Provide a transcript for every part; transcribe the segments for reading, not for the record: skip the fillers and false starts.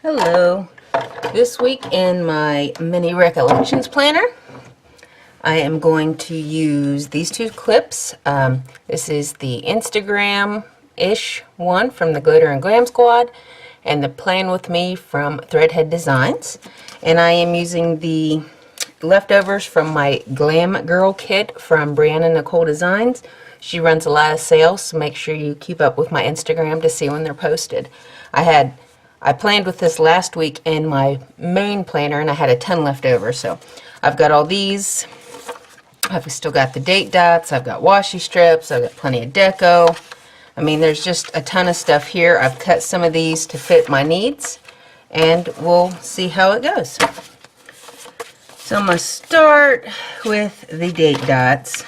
Hello. This week in my mini Recollections planner, I am going to use these two clips. This is the Instagram-ish one from the Glitter and Glam Squad and the Plan With Me from Threadhead Designs. And I am using the leftovers from my Glam Girl kit from Brianna Nicole Designz. She runs a lot of sales, so make sure you keep up with my Instagram to see when they're posted. I planned with this last week in my main planner, and I had a ton left over. So I've got all these. I've still got the date dots. I've got washi strips. I've got plenty of deco. I mean, there's just a ton of stuff here. I've cut some of these to fit my needs, and we'll see how it goes. So I'm going to start with the date dots.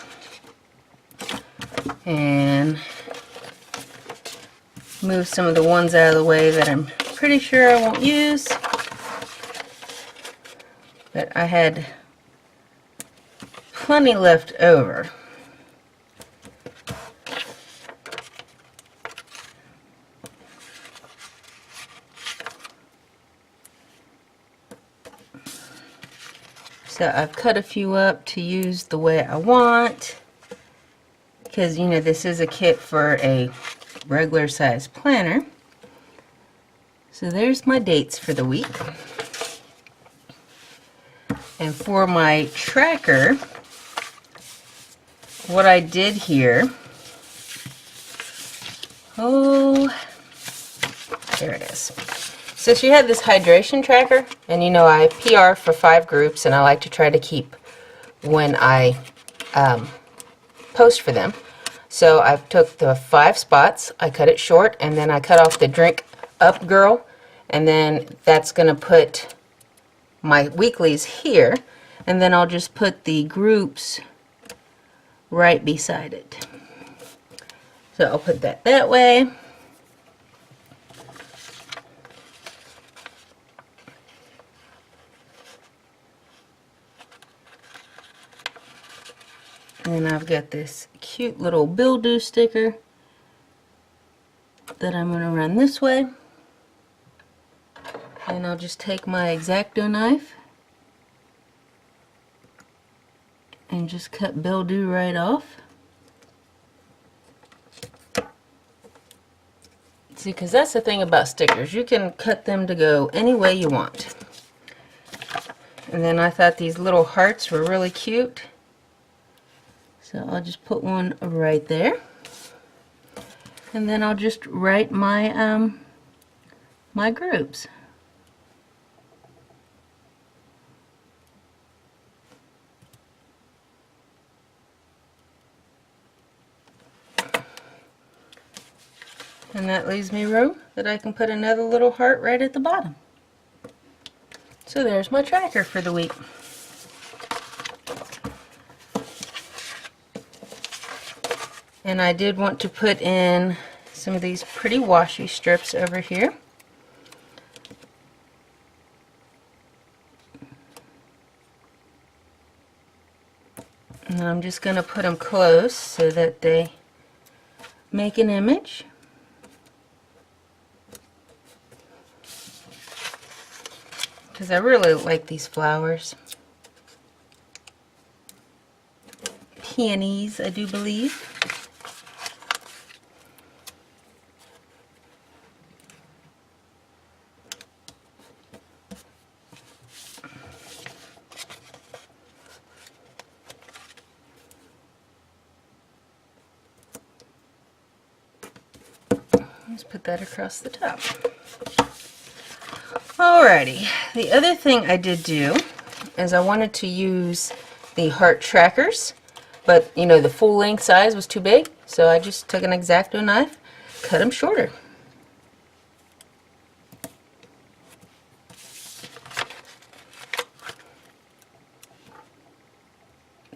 And move some of the ones out of the way that I'm pretty sure I won't use. But I had plenty left over. So I've cut a few up to use the way I want. Because, you know, this is a kit for a regular size planner. So there's my dates for the week. And for my tracker, what I did here, there it is. So she had this hydration tracker, and you know I PR for 5 groups, and I like to try to keep when I post for them. So I took the 5 spots, I cut it short, and then I cut off the Drink Up Girl, and then that's going to put my weeklies here, and then I'll just put the groups right beside it. So I'll put that way. And I've got this cute little Bill Do sticker that I'm going to run this way. And I'll just take my X-Acto knife and just cut Bill Do right off. See, because that's the thing about stickers. You can cut them to go any way you want. And then I thought these little hearts were really cute. So I'll just put one right there. And then I'll just write my my groups. And that leaves me room that I can put another little heart right at the bottom. So there's my tracker for the week. And I did want to put in some of these pretty washi strips over here. And I'm just going to put them close so that they make an image. Because I really like these flowers. Peonies, I do believe. Let's put that across the top. Alrighty, the other thing I did do is I wanted to use the heart trackers, but you know the full length size was too big, so I just took an X-Acto knife, cut them shorter.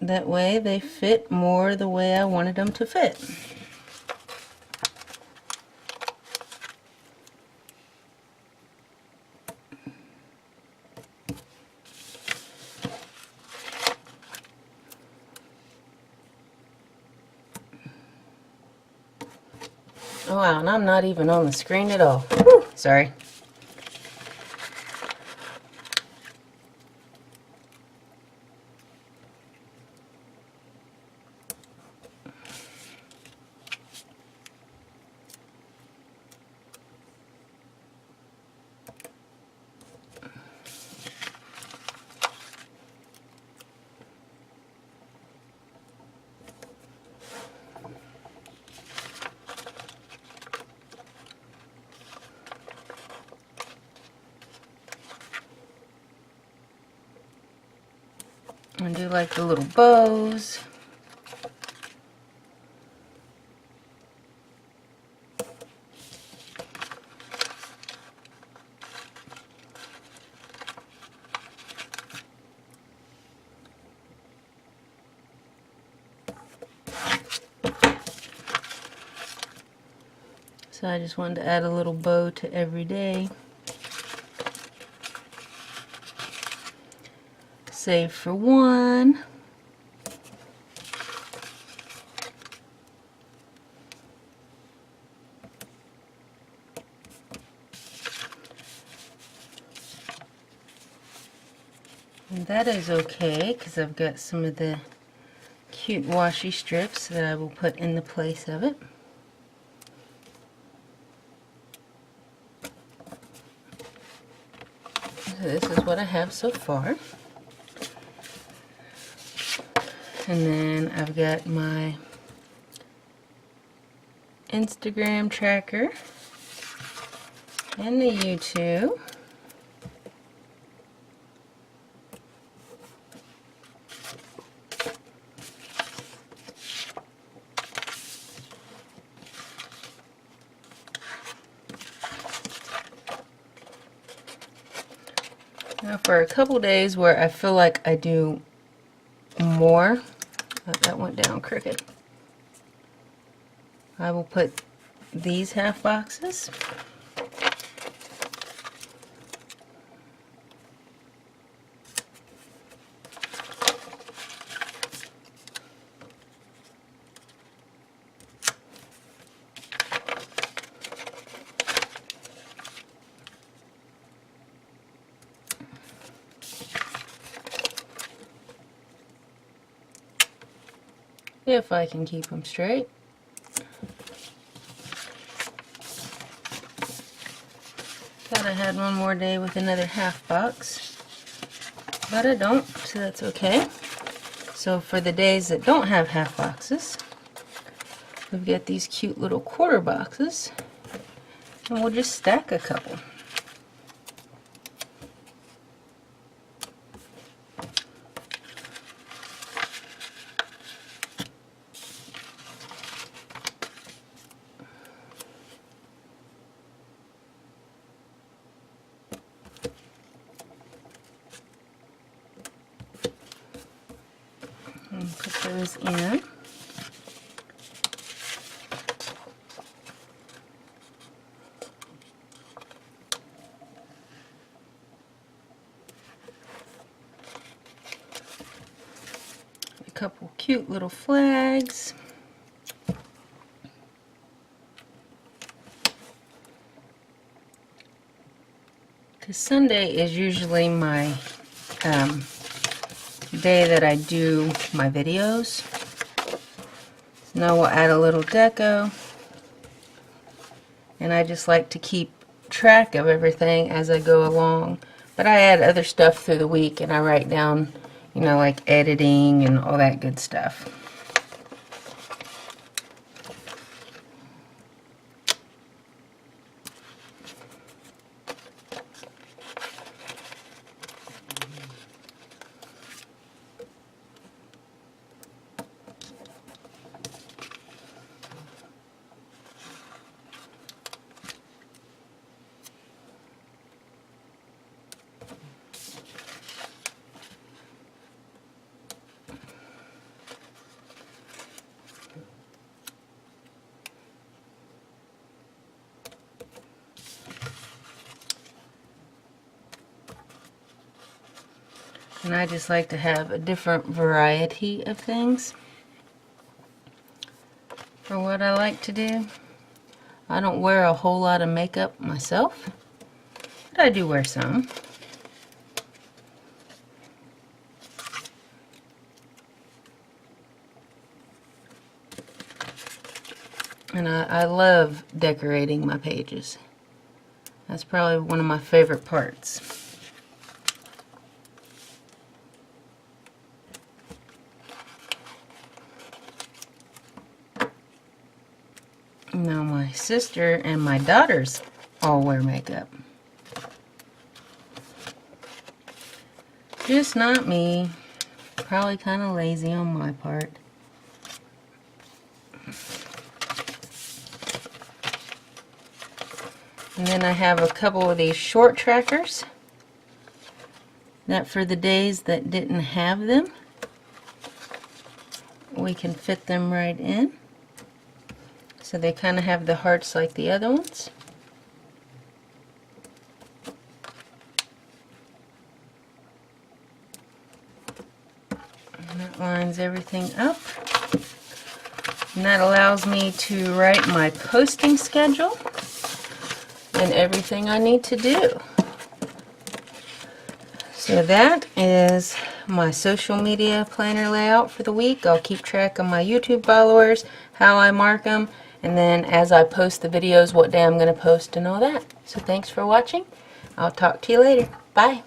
That way they fit more the way I wanted them to fit. Oh wow, and I'm not even on the screen at all. Whew, sorry. I do like the little bows. So I just wanted to add a little bow to every day. Save for one. And that is okay because I've got some of the cute washi strips that I will put in the place of it. So this is what I have so far. And then I've got my Instagram tracker and the YouTube. Now for a couple days where I feel like I do more, that went down crooked, I will put these half boxes. If I can keep them straight. Thought I had one more day with another half box, but I don't, so that's okay. So for the days that don't have half boxes, we've got these cute little quarter boxes, and we'll just stack a couple. And put those in. A couple cute little flags. Because Sunday is usually my day that I do my videos. Now we'll add a little deco, and I just like to keep track of everything as I go along, but I add other stuff through the week, and I write down, you know, like editing and all that good stuff. And I just like to have a different variety of things for what I like to do. I don't wear a whole lot of makeup myself, but I do wear some. And I love decorating my pages. That's probably one of my favorite parts. Now my sister and my daughters all wear makeup. Just not me. Probably kind of lazy on my part. And then I have a couple of these short trackers. That for the days that didn't have them, we can fit them right in. So they kind of have the hearts like the other ones. And that lines everything up. And that allows me to write my posting schedule and everything I need to do. So that is my social media planner layout for the week. I'll keep track of my YouTube followers, how I mark them, and then as I post the videos, what day I'm going to post and all that. So thanks for watching. I'll talk to you later. Bye.